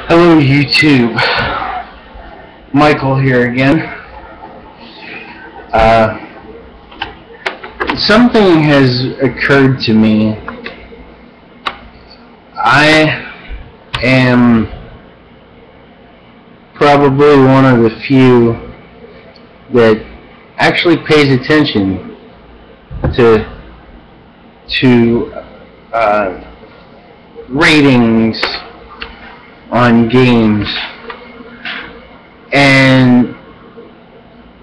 Hello YouTube, Michael here again. Something has occurred to me. I am probably one of the few that actually pays attention to ratings on games, and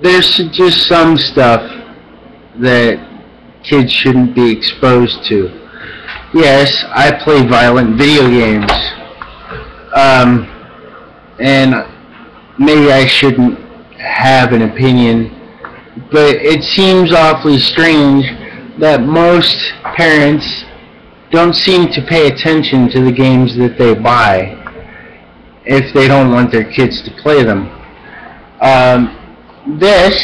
there's just some stuff that kids shouldn't be exposed to. Yes, I play violent video games, and maybe I shouldn't have an opinion, but it seems awfully strange that most parents don't seem to pay attention to the games that they buy if they don't want their kids to play them. This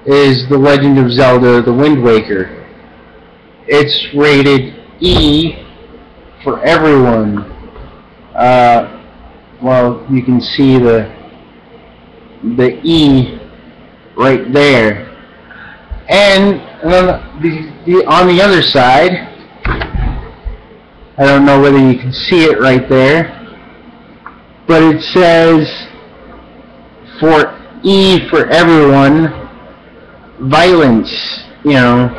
is The Legend of Zelda: The Wind Waker. It's rated E for everyone. Well, you can see the E right there. And on the other side, I don't know whether you can see it right there, but it says, for E for everyone, violence. You know,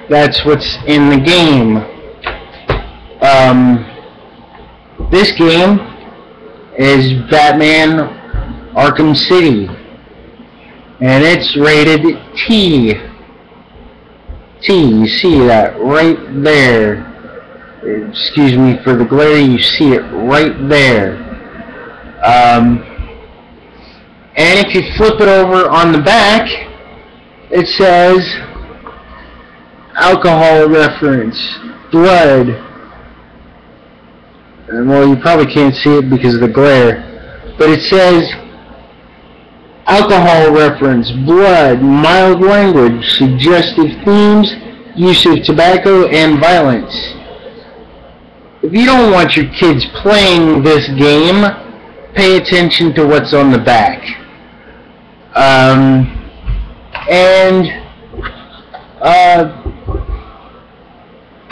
that's what's in the game. This game is Batman Arkham City, and it's rated T. You see that right there. Excuse me for the glare, you see it right there. And if you flip it over on the back, it says alcohol reference, blood. And well, you probably can't see it because of the glare, but it says alcohol reference, blood, mild language, suggestive themes, use of tobacco, and violence. If you don't want your kids playing this game, pay attention to what's on the back.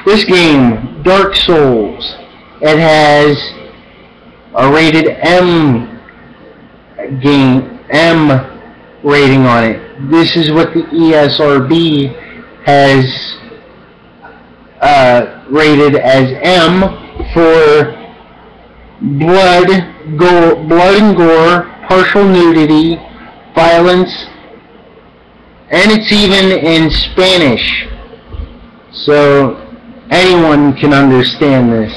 This game, Dark Souls, it has a rated M rating on it. This is what the ESRB has rated as M for blood and gore, partial nudity, violence, and it's even in Spanish, so anyone can understand this.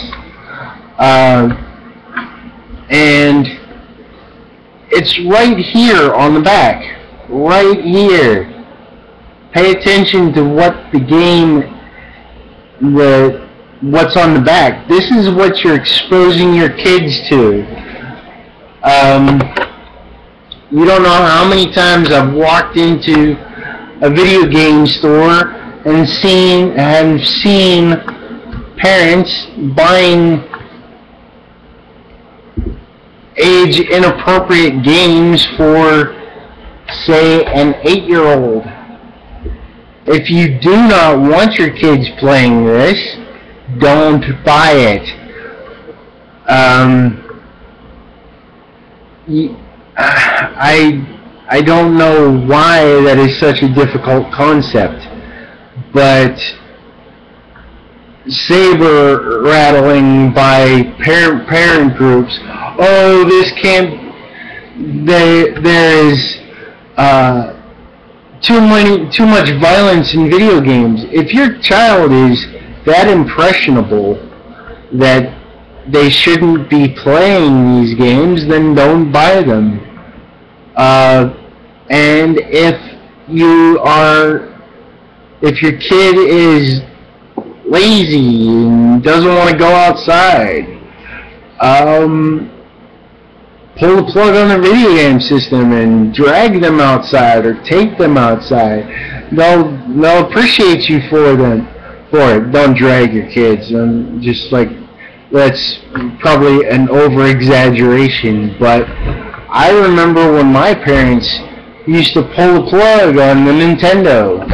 And it's right here on the back, right here. Pay attention to what the game, what's on the back. This is what you're exposing your kids to. You don't know how many times I've walked into a video game store and seen parents buying age inappropriate games for, say, an 8-year-old. If you do not want your kids playing this, don't buy it. I don't know why that is such a difficult concept, but saber rattling by parent groups. Oh, this can't. There is too much violence in video games. If your child is that impressionable that they shouldn't be playing these games, then don't buy them. And if your kid is lazy and doesn't want to go outside, pull the plug on the video game system and drag them outside or take them outside. They'll appreciate you for it. Don't drag your kids. Just like that's probably an over-exaggeration, but I remember when my parents used to pull the plug on the Nintendo.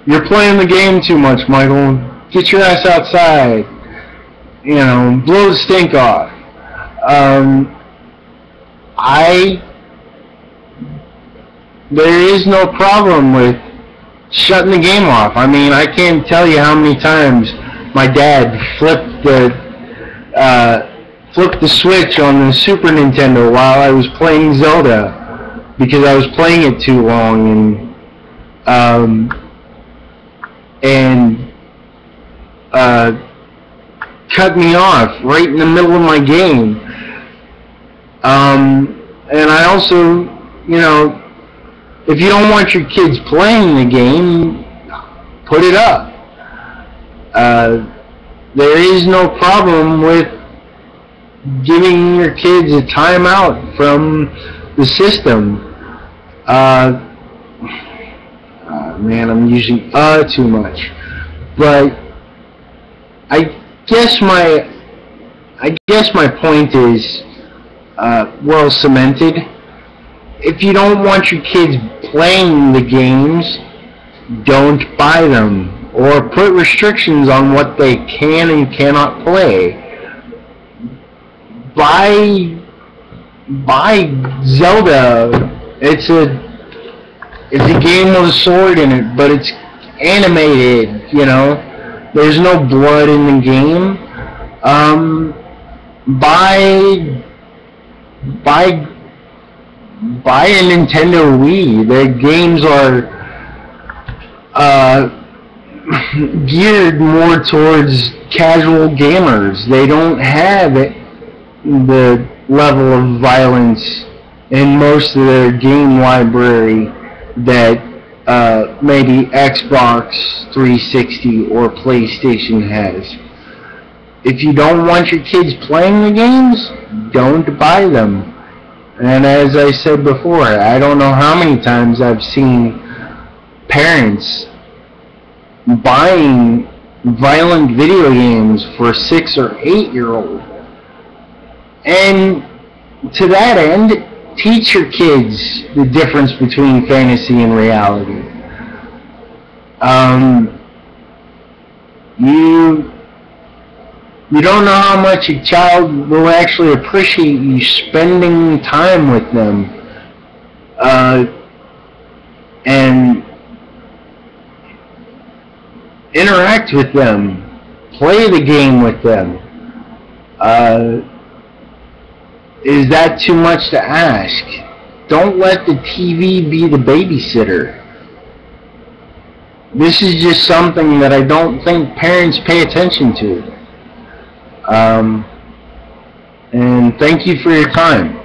You're playing the game too much, Michael. Get your ass outside. You know, blow the stink off. There is no problem with shutting the game off. I mean, I can't tell you how many times my dad flipped the switch on the Super Nintendo while I was playing Zelda because I was playing it too long, and cut me off right in the middle of my game. And I also, you know, if you don't want your kids playing the game, put it up. There is no problem with giving your kids a timeout from the system. Man, I'm using too much. But I guess my point is well cemented. If you don't want your kids playing the games, don't buy them, or put restrictions on what they can and cannot play. Buy Zelda. It's a game with a sword in it, but it's animated, you know. There's no blood in the game. Buy a Nintendo Wii. The games are geared more towards casual gamers. They don't have the level of violence in most of their game library that maybe Xbox 360 or PlayStation has. If you don't want your kids playing the games, don't buy them. And as I said before, I don't know how many times I've seen parents buying violent video games for 6 or 8-year-olds. And to that end, teach your kids the difference between fantasy and reality. You don't know how much a child will actually appreciate you spending time with them and interact with them, play the game with them. Is that too much to ask? Don't let the TV be the babysitter. This is just something that I don't think parents pay attention to. And thank you for your time.